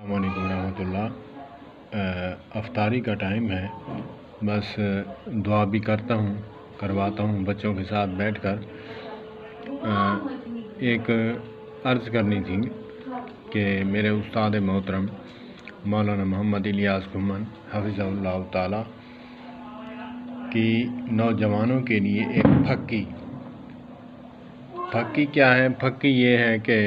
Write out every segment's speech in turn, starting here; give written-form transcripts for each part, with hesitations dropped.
السلام علیکم ورحمۃ اللہ۔ افطاری کا ٹائم ہے، بس دعا بھی کرواتا ہوں بچوں کے ساتھ بیٹھ کر۔ ایک عرض کرنی تھی کہ میرے استاد محترم مولانا محمد الیاس گھمن حفظہ اللہ تعالی کی نوجوانوں کے لیے ایک پھکی کیا ہے؟ پھکی یہ ہے کہ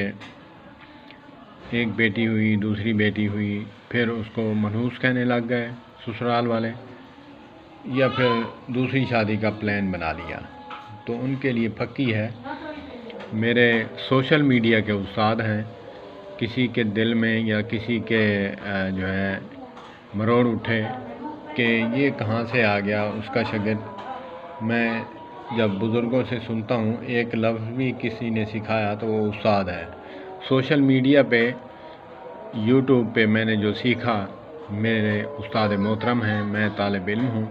ایک بیٹی ہوئی، دوسری بیٹی ہوئی، پھر اس کو منحوس کہنے لگ گئے سسرال والے، یا پھر دوسری شادی کا پلان بنا لیا، تو ان کے لیے پھکی ہے۔ میرے سوشل میڈیا کے استاد ہیں، کسی کے دل میں یا کسی کے مروڑ اٹھے کہ یہ کہاں سے آ گیا اس کا شاگرد۔ میں جب بزرگوں سے سنتا ہوں ایک لفظ بھی کسی نے سکھایا تو وہ استاد ہے۔ سوشل میڈیا پہ، یوٹیوب پہ میں نے جو سیکھا، میرے استاد محترم ہیں، میں طالب علم ہوں۔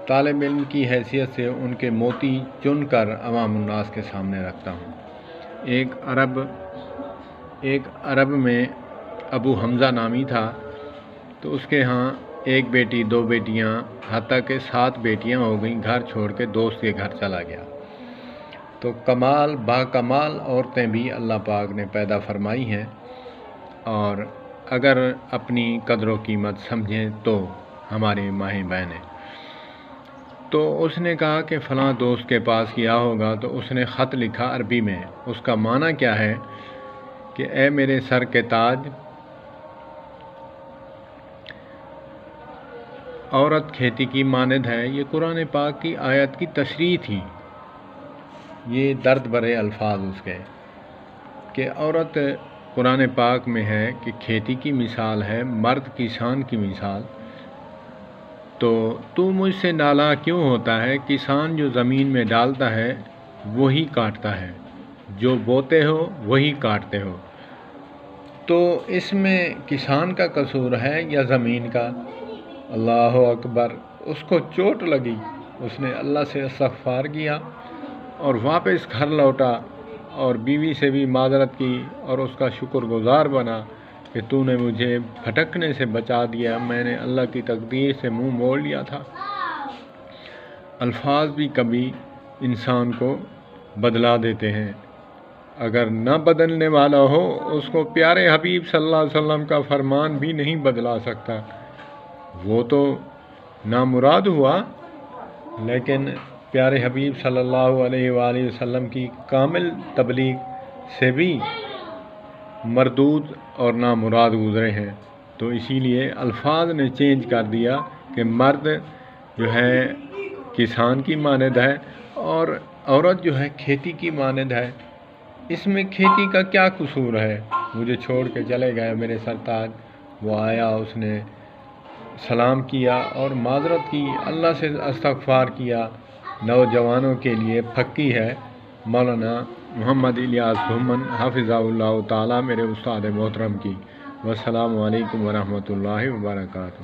طالب علم کی حیثیت سے ان کے موتی چن کر عوام الناس کے سامنے رکھتا ہوں۔ ایک عرب میں ابو حمزہ نامی تھا، تو اس کے ہاں ایک بیٹی، دو بیٹیاں، حتیٰ کہ 7 بیٹیاں ہو گئیں۔ گھر چھوڑ کے دوست کے گھر چلا گیا۔ تو باکمال عورتیں بھی اللہ پاک نے پیدا فرمائی ہیں، اور اگر اپنی قدر و قیمت سمجھیں تو ہماری ماہیں بہنیں۔ تو اس نے کہا کہ فلاں دوست کے پاس گیا ہوگا، تو اس نے خط لکھا عربی میں۔ اس کا معنی کیا ہے کہ اے میرے سر کے تاج، عورت کھیتی کی مانند ہے۔ یہ قرآن پاک کی آیت کی تشریح تھی۔ یہ درد بھرے الفاظ اس کے کہ عورت قرآن پاک میں ہے کہ کھیتی کی مثال ہے، مرد کسان کی مثال۔ تو مجھ سے نالاں کیوں ہوتا ہے؟ کسان جو زمین میں ڈالتا ہے وہی کاٹتا ہے، جو بوتے ہو وہی کاٹتے ہو۔ تو اس میں کسان کا قصور ہے یا زمین کا؟ اللہ اکبر! اس کو چوٹ لگی، اس نے اللہ سے استغفار کیا اور واپس گھر لوٹا، اور بیوی سے بھی معذرت کی اور اس کا شکر گزار بنا کہ تو نے مجھے بھٹکنے سے بچا دیا، میں نے اللہ کی تقدیر سے منہ موڑ لیا تھا۔ الفاظ بھی کبھی انسان کو بدلا دیتے ہیں۔ اگر نہ بدلنے والا ہو، اس کو پیارے حبیب صلی اللہ علیہ وسلم کا فرمان بھی نہیں بدلا سکتا۔ وہ تو نامراد ہوا، لیکن پیارے حبیب صلی اللہ علیہ وآلہ وسلم کی کامل تبلیغ سے بھی مردود اور نامراد گزرے ہیں۔ تو اسی لیے الفاظ نے چینج کر دیا کہ مرد جو ہے کسان کی مانند ہے اور عورت جو ہے کھیتی کی مانند ہے۔ اس میں کھیتی کا کیا قصور ہے؟ مجھے چھوڑ کے چلے گئے میرے سرتاج، وہ آیا، اس نے سلام کیا اور معذرت کی، اللہ سے استغفار کیا۔ نوجوانوں کے لیے پھکی ہے مولانا محمد الیاس گھمن حفظہ اللہ تعالی، میرے استاد محترم کی۔ والسلام علیکم ورحمۃ اللہ وبرکاتہ۔